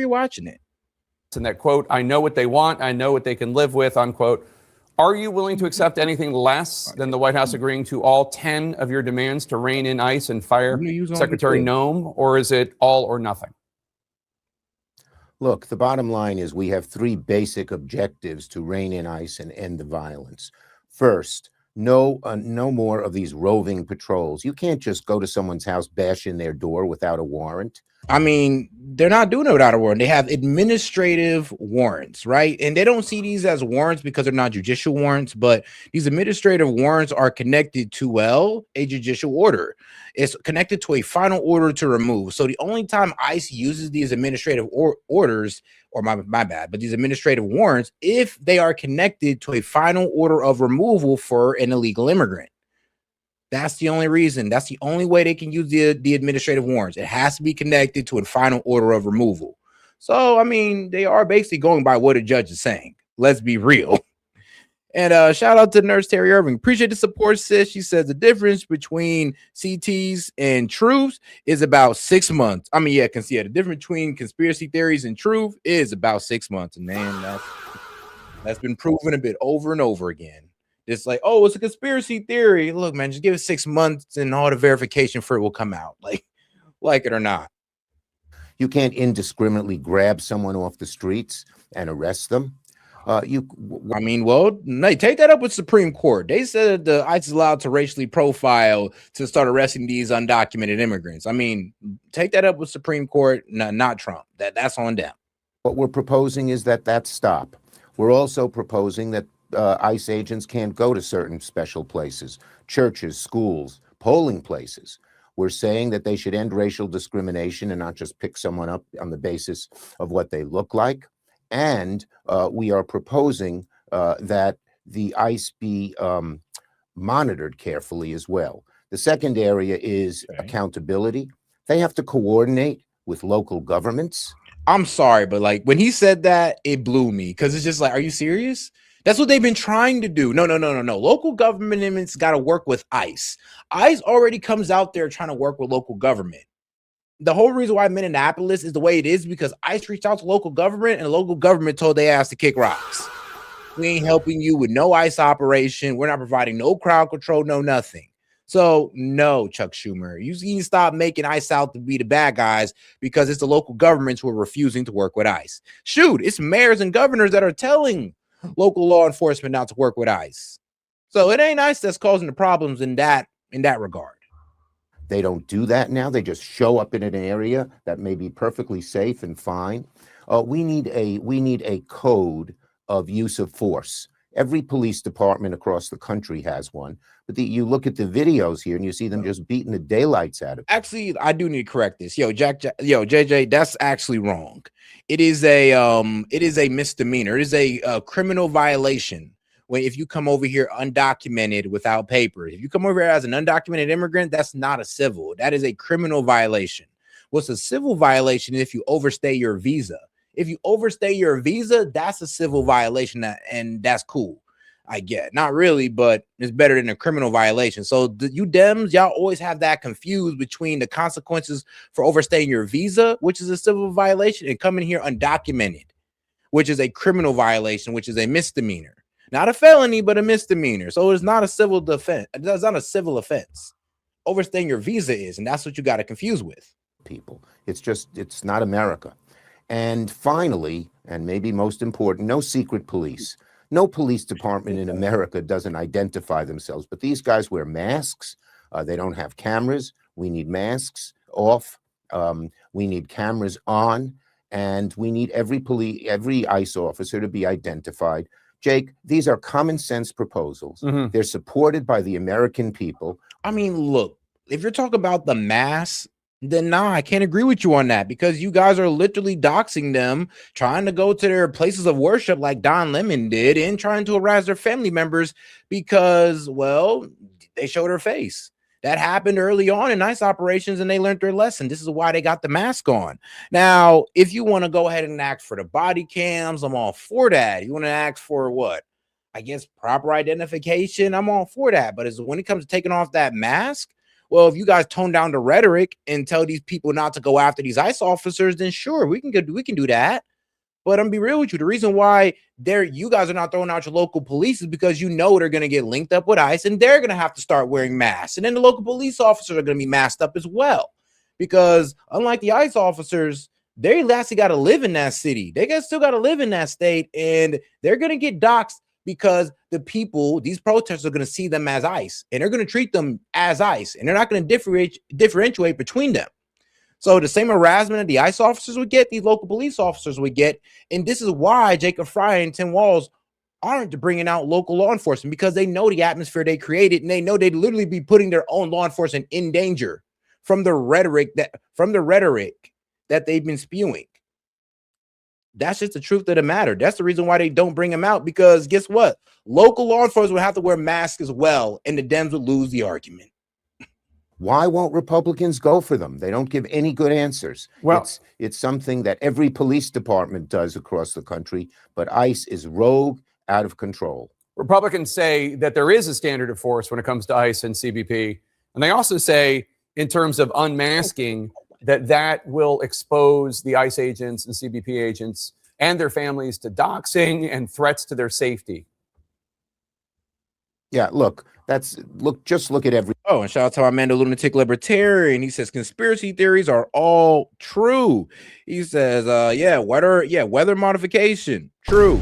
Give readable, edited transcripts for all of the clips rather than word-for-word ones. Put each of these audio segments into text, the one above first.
you're watching it. And that quote, I know what they want, I know what they can live with, unquote. Are you willing to accept anything less than the White House agreeing to all 10 of your demands to rein in ICE and fire Secretary Noem, or is it all or nothing? Look, the bottom line is we have three basic objectives to rein in ICE and end the violence. First, no more of these roving patrols. You can't just go to someone's house, bash in their door without a warrant. I mean, they're not doing it without a warrant. They have administrative warrants, right? And they don't see these as warrants because they're not judicial warrants, but these administrative warrants are connected to, well, a judicial order. It's connected to a final order to remove. So the only time ICE uses these administrative orders, or my bad, but these administrative warrants, if they are connected to a final order of removal for an illegal immigrant. That's the only reason. That's the only way they can use the administrative warrants. It has to be connected to a final order of removal. So, I mean, they are basically going by what a judge is saying. Let's be real. And shout out to Nurse Terry Irving. Appreciate the support, sis. She says the difference between CTs and truths is about 6 months. I mean, yeah, the difference between conspiracy theories and truth is about 6 months. And man, that's been proven a bit over and over again. It's like, oh, it's a conspiracy theory. Look, man, just give it 6 months and all the verification for it will come out, like it or not. You can't indiscriminately grab someone off the streets and arrest them. No, take that up with Supreme Court. They said the ICE is allowed to racially profile to start arresting these undocumented immigrants. I mean, take that up with Supreme Court, not Trump. That's on them. What we're proposing is that stop. We're also proposing that ICE agents can't go to certain special places, churches, schools, polling places. We're saying that they should end racial discrimination and not just pick someone up on the basis of what they look like. And we are proposing that the ICE be monitored carefully as well. The second area is accountability. They have to coordinate with local governments. I'm sorry, but when he said that, it blew me because it's just like, are you serious? That's what they've been trying to do. No. Local government's got to work with ICE. ICE already comes out there trying to work with local government. The whole reason why Minneapolis is the way it is because ICE reached out to local government and local government told they ass to kick rocks. We ain't helping you with no ICE operation. We're not providing no crowd control, no nothing. So no, Chuck Schumer, you need to stop making ICE out to be the bad guys because it's the local governments who are refusing to work with ICE. Shoot, it's mayors and governors that are telling local law enforcement not to work with ICE. So it ain't ICE that's causing the problems in that regard. They don't do that now. They just show up in an area that may be perfectly safe and fine. We need a code of use of force. Every police department across the country has one, but you look at the videos here and you see them just beating the daylights out of it. Actually, I do need to correct this. JJ, that's actually wrong. It is a misdemeanor. It is a criminal violation if you come over here undocumented without papers. If you come over here as an undocumented immigrant, that's not a civil. That is a criminal violation. What's a civil violation if you overstay your visa? If you overstay your visa, that's a civil violation, and that's cool. I get not really, but it's better than a criminal violation. So you Dems, y'all always have that confused between the consequences for overstaying your visa, which is a civil violation, and coming here undocumented, which is a criminal violation, which is a misdemeanor, not a felony, but a misdemeanor. So it's not a civil defense. It's not a civil offense. Overstaying your visa is, and that's what you got to confuse with people. It's not America. And finally, and maybe most important, no secret police. No police department in America doesn't identify themselves, but these guys wear masks. They don't have cameras. We need masks off. We need cameras on, and we need every ICE officer to be identified. Jake, these are common sense proposals. Mm-hmm. They're supported by the American people. I mean, look, if you're talking about the mass, then nah, I can't agree with you on that because you guys are literally doxing them, trying to go to their places of worship like Don Lemon did and trying to harass their family members because, well, they showed their face. That happened early on in ICE operations and they learned their lesson. This is why they got the mask on. Now, if you want to go ahead and ask for the body cams, I'm all for that. You want to ask for what? I guess proper identification, I'm all for that. But when it comes to taking off that mask, well, if you guys tone down the rhetoric and tell these people not to go after these ICE officers, then sure, we can do that. But I'm gonna be real with you. The reason why you guys are not throwing out your local police is because you know they're gonna get linked up with ICE and they're gonna have to start wearing masks. And then the local police officers are gonna be masked up as well. Because unlike the ICE officers, they lastly got to live in that city. Still got to live in that state, and they're gonna get doxxed because the people, these protesters, are gonna see them as ICE, and they're gonna treat them as ICE, and they're not gonna differentiate between them. So the same harassment that the ICE officers would get, these local police officers would get. And this is why Jacob Frey and Tim Walz aren't bringing out local law enforcement, because they know the atmosphere they created, and they know they'd literally be putting their own law enforcement in danger from the rhetoric that they've been spewing. That's just the truth of the matter. That's the reason why they don't bring them out, because guess what? Local law enforcement would have to wear masks as well, and the Dems would lose the argument. Why won't Republicans go for them? They don't give any good answers. Well, it's something that every police department does across the country, but ICE is rogue, out of control. Republicans say that there is a standard of force when it comes to ICE and CBP. And they also say, in terms of unmasking, that will expose the ICE agents and CBP agents and their families to doxing and threats to their safety. Yeah, just look at every. Oh, and shout out to my man, the lunatic libertarian. He says conspiracy theories are all true. He says, weather modification, true.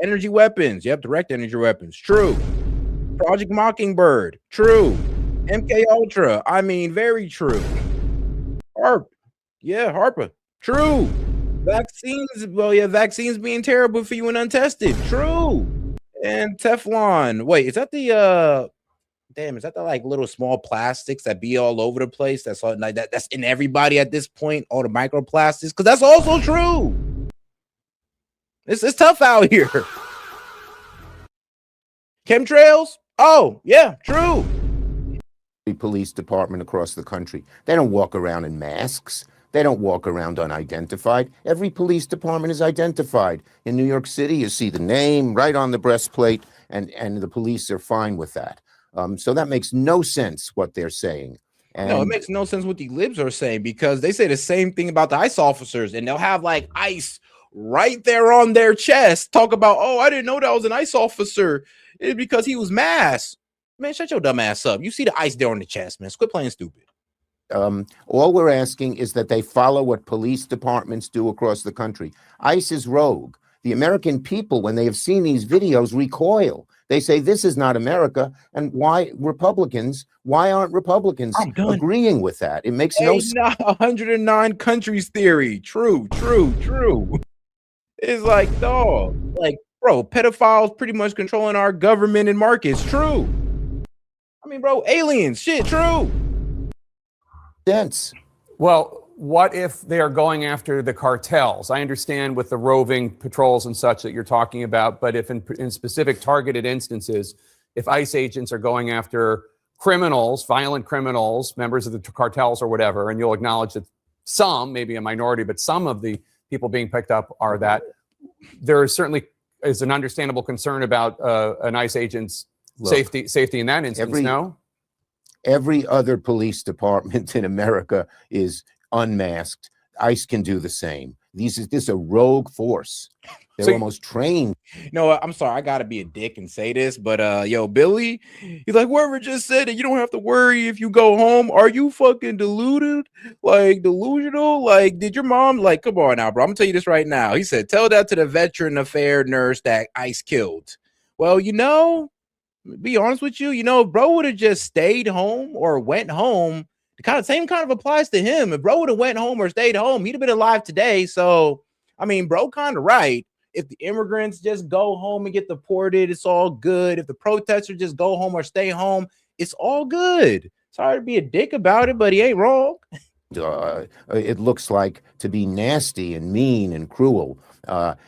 Energy weapons, direct energy weapons, true. Project Mockingbird, true. MK Ultra, I mean, very true. Harper, true. Vaccines being terrible for you and untested, true. And Teflon, wait, is that the like little small plastics that be all over the place? That's all, like that's in everybody at this point, all the microplastics, because that's also true. It's tough out here. Chemtrails, oh yeah, true. Police department across the country, they don't walk around in masks. They don't walk around unidentified. Every police department is identified. In New York City, you see the name right on the breastplate, and the police are fine with that. So that makes no sense what they're saying. No, it makes no sense what the libs are saying, because they say the same thing about the ICE officers, and they'll have like ICE right there on their chest. Talk about, oh, I didn't know that was an ICE officer. It's because he was masked. Man, shut your dumb ass up. You see the ICE there on the chest, man. Quit playing stupid. All we're asking is that they follow what police departments do across the country. ICE is rogue. The American people, when they have seen these videos, recoil. They say this is not America. And why aren't Republicans agreeing with that? It makes no sense. 109 countries theory. True. It's like, dog, like, bro, pedophiles pretty much controlling our government and markets. True. I mean, bro, aliens, shit, true. Sense. Well, what if they are going after the cartels? I understand with the roving patrols and such that you're talking about, but if in specific targeted instances, if ICE agents are going after criminals, violent criminals, members of the cartels or whatever, and you'll acknowledge that some, maybe a minority, but some of the people being picked up are that, there certainly is an understandable concern about an ICE agent's safety in that instance, no? Every other police department in America is unmasked. ICE can do the same. This is a rogue force. They're almost trained. No, I'm sorry. I gotta be a dick and say this, but Billy, he's like, whoever just said it, you don't have to worry if you go home. Are you fucking deluded? Like delusional? Like, did your mom, like, come on now, bro. I'm gonna tell you this right now. He said, tell that to the veteran affair nurse that ICE killed. Well, be honest with you, bro would have just stayed home or went home. The same kind of applies to him. If bro would have went home or stayed home, he'd have been alive today. So, I mean, bro, kind of right. If the immigrants just go home and get deported, it's all good. If the protesters just go home or stay home, it's all good. Sorry to be a dick about it, but he ain't wrong. It looks like to be nasty and mean and cruel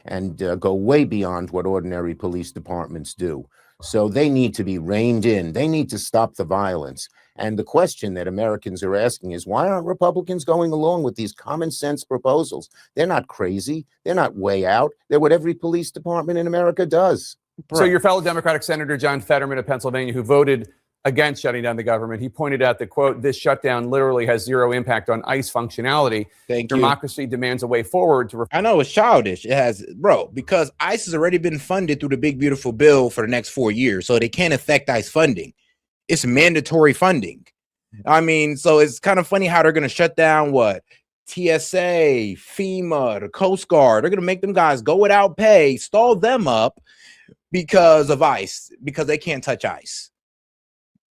and go way beyond what ordinary police departments do. So they need to be reined in. They need to stop the violence. And the question that Americans are asking is, why aren't Republicans going along with these common sense proposals? They're not crazy. They're not way out. They're what every police department in America does. So your fellow Democratic Senator John Fetterman of Pennsylvania, who voted against shutting down the government. He pointed out that, quote, this shutdown literally has zero impact on ICE functionality. Thank you. Democracy demands a way forward to. I know it's childish. It has, bro, because ICE has already been funded through the big, beautiful bill for the next 4 years. So they can't affect ICE funding. It's mandatory funding. I mean, so it's kind of funny how they're going to shut down what? TSA, FEMA, the Coast Guard. They're going to make them guys go without pay, stall them up because of ICE, because they can't touch ICE.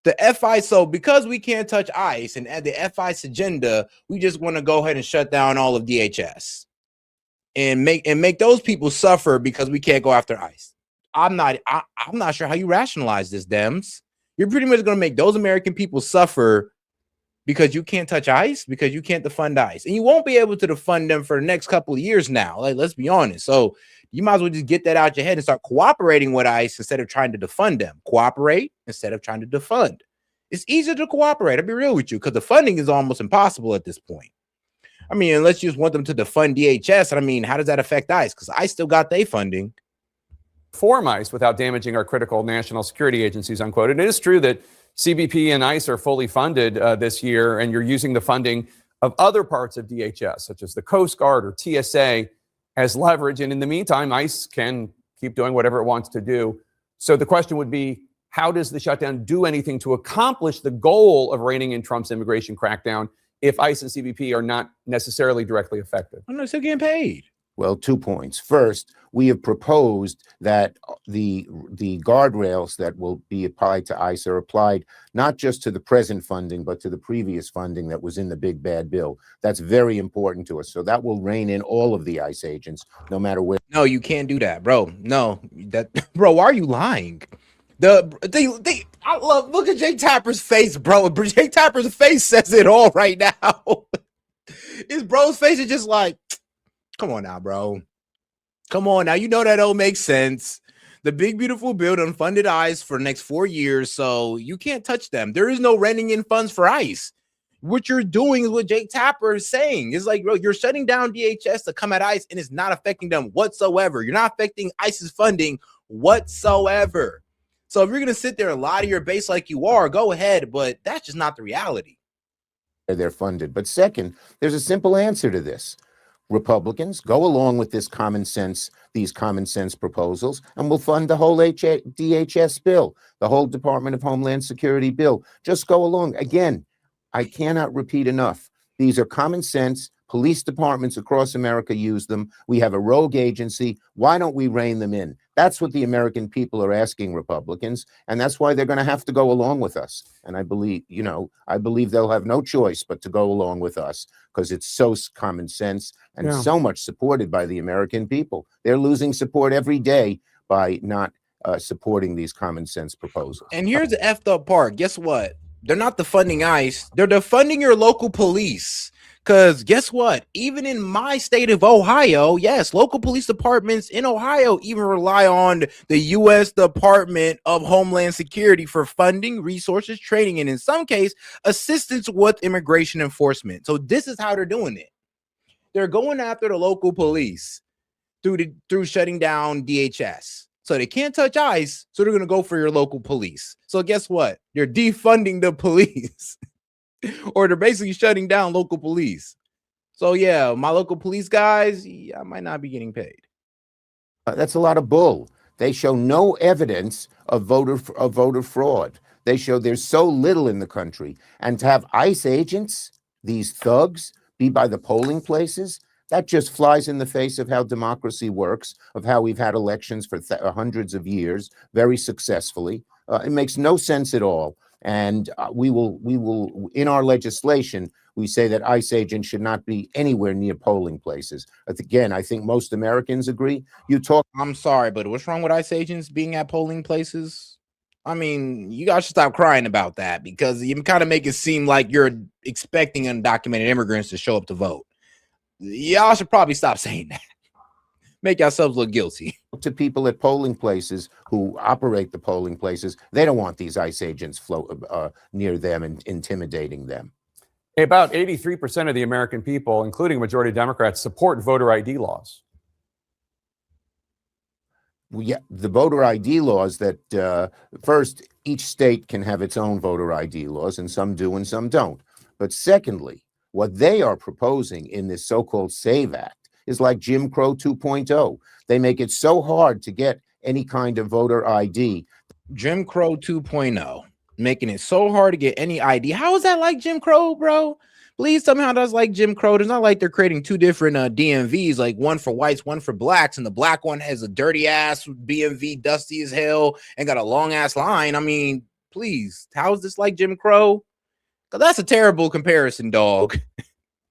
The FI, so because we can't touch ICE and add the FI's agenda, we just want to go ahead and shut down all of DHS and make those people suffer because we can't go after ICE. I'm not sure how you rationalize this, Dems. You're pretty much going to make those American people suffer because you can't touch ICE, because you can't defund ICE, and you won't be able to defund them for the next couple of years now. Like, let's be honest. So you might as well just get that out your head and start cooperating with ICE instead of trying to defund them. Cooperate instead of trying to defund. It's easier to cooperate. I'll be real with you, because the funding is almost impossible at this point. I mean, unless you just want them to defund DHS, I mean, how does that affect ICE? Because ICE still got their funding. Reform ICE without damaging our critical national security agencies, unquote. And it is true that CBP and ICE are fully funded this year, and you're using the funding of other parts of DHS, such as the Coast Guard or TSA, as leverage. And in the meantime, ICE can keep doing whatever it wants to do. So the question would be, how does the shutdown do anything to accomplish the goal of reining in Trump's immigration crackdown if ICE and CBP are not necessarily directly affected? I'm not still getting paid. Well, 2 points. First, we have proposed that the guardrails that will be applied to ICE are applied not just to the present funding, but to the previous funding that was in the big bad bill. That's very important to us. So that will rein in all of the ICE agents, no matter where. No, you can't do that, bro. No, bro, why are you lying? I love, look at Jake Tapper's face, bro. Jake Tapper's face says it all right now. His bro's face is just like, come on now, bro. Come on now. You know that don't make sense. The big, beautiful bill unfunded ICE for the next 4 years, so you can't touch them. There is no reining in funds for ICE. What you're doing is what Jake Tapper is saying. It's like, bro, you're shutting down DHS to come at ICE, and it's not affecting them whatsoever. You're not affecting ICE's funding whatsoever. So if you're going to sit there and lie to your base like you are, go ahead, but that's just not the reality. They're funded. But second, there's a simple answer to this. Republicans, go along with these common sense proposals, and we'll fund the whole DHS bill, the whole Department of Homeland Security bill. Just go along. Again, I cannot repeat enough. These are common sense. Police departments across America use them. We have a rogue agency. Why don't we rein them in? That's what the American people are asking Republicans, and that's why they're going to have to go along with us. And I believe they'll have no choice but to go along with us, because it's so common sense and so much supported by the American people. They're losing support every day by not supporting these common sense proposals. And here's the effed up part. Guess what? They're not defunding ICE. They're defunding your local police. Because guess what? Even in my state of Ohio, yes, local police departments in Ohio even rely on the U.S. Department of Homeland Security for funding, resources, training, and in some case, assistance with immigration enforcement. So this is how they're doing it. They're going after the local police through shutting down DHS. So they can't touch ICE, so they're going to go for your local police. So guess what? They're defunding the police. Or they're basically shutting down local police. So yeah, my local police guys, I might not be getting paid. That's a lot of bull. They show no evidence of voter fraud. They show there's so little in the country. And to have ICE agents, these thugs, be by the polling places, that just flies in the face of how democracy works, of how we've had elections for hundreds of years, very successfully. It makes no sense at all. And we will, in our legislation, we say that ICE agents should not be anywhere near polling places. But again, I think most Americans agree. I'm sorry, but what's wrong with ICE agents being at polling places? I mean, you guys should stop crying about that, because you kind of make it seem like you're expecting undocumented immigrants to show up to vote. Y'all should probably stop saying that. Make yourselves look guilty. To people at polling places who operate the polling places, they don't want these ICE agents near them and intimidating them. About 83% of the American people, including majority Democrats, support voter ID laws. the voter ID laws that first, each state can have its own voter ID laws, and some do and some don't. But secondly, what they are proposing in this so-called SAVE Act is like Jim Crow 2.0. They make it so hard to get any kind of voter ID. Jim Crow 2.0, making it so hard to get any ID. How is that like Jim Crow, bro? Please somehow that's like Jim Crow. It's not like they're creating two different DMVs, like one for whites, one for blacks, and the black one has a dirty ass BMV, dusty as hell, and got a long ass line. I mean, please, how is this like Jim Crow? Because that's a terrible comparison, dog.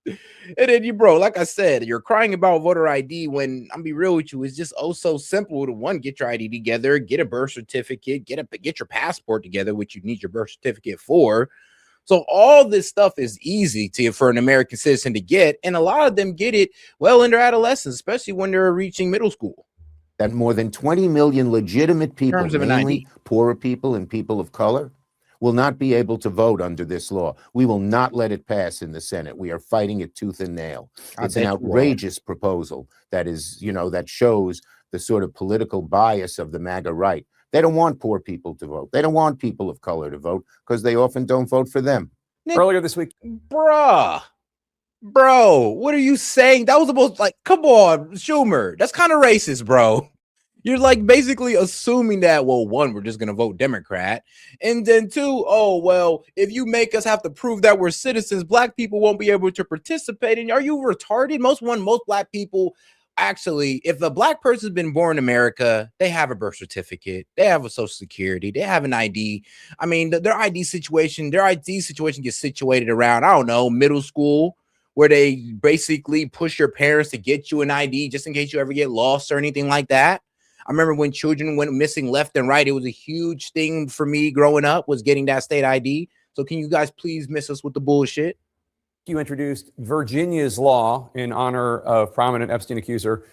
And then bro, like I said, you're crying about voter ID when I'm be real with you, it's just oh so simple to one, get your ID together, get a birth certificate, get your passport together, which you need your birth certificate for. So all this stuff is easy for an American citizen to get, and a lot of them get it well in their adolescence, especially when they're reaching middle school. That more than 20 million legitimate people, mainly poorer people and people of color, will not be able to vote under this law. We will not let it pass in the Senate. We are fighting it tooth and nail. It's an outrageous proposal that is, that shows the sort of political bias of the MAGA right. They don't want poor people to vote. They don't want people of color to vote because they often don't vote for them. Earlier this week, bro, what are you saying? That was the most, like, come on, Schumer. That's kind of racist, bro. You're like basically assuming that, well, one, we're just going to vote Democrat. And then two, oh, well, if you make us have to prove that we're citizens, black people won't be able to participate. And are you retarded? Most black people, actually, if a black person's been born in America, they have a birth certificate, they have a social security, they have an ID. I mean, their ID situation gets situated around, I don't know, middle school, where they basically push your parents to get you an ID just in case you ever get lost or anything like that. I remember when children went missing left and right, it was a huge thing for me growing up, was getting that state ID. So can you guys please miss us with the bullshit? You introduced Virginia's law in honor of prominent Epstein accuser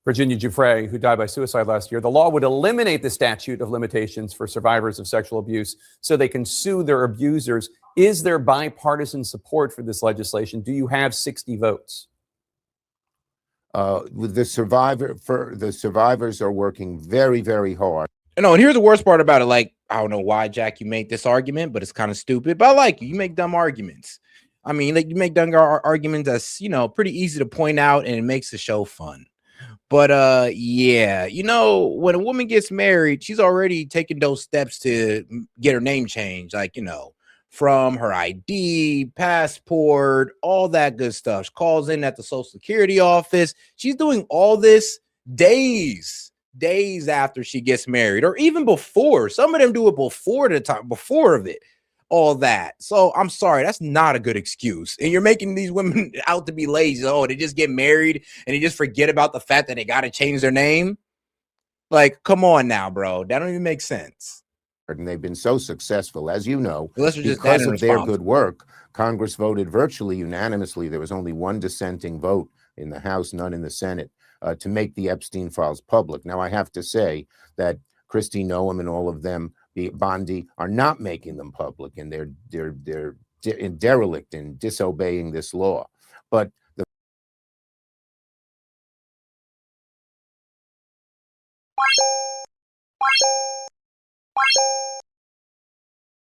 Virginia Giuffre, who died by suicide last year. The law would eliminate the statute of limitations for survivors of sexual abuse so they can sue their abusers. Is there bipartisan support for this legislation? Do you have 60 votes? The survivors are working very, very hard. No, and here's the worst part about it. Like, I don't know why, Jack, you make this argument, but it's kind of stupid. But I like you make dumb arguments. I mean, like, you make dumb arguments that's, pretty easy to point out, and it makes the show fun. But yeah, when a woman gets married, she's already taken those steps to get her name changed, like, from her ID, passport, all that good stuff. She calls in at the Social Security office. She's doing all this days after she gets married, or even before. Some of them do it before of it, all that. So I'm sorry, that's not a good excuse. And you're making these women out to be lazy. Oh, they just get married and they just forget about the fact that they got to change their name. Like, come on now, bro. That don't even make sense. And they've been so successful, as you know, because of their good work. Congress voted virtually unanimously. There was only one dissenting vote in the House, none in the Senate, to make the Epstein files public. Now, I have to say that Kristi Noem and all of them, Bondi, are not making them public, and they're derelict in disobeying this law. But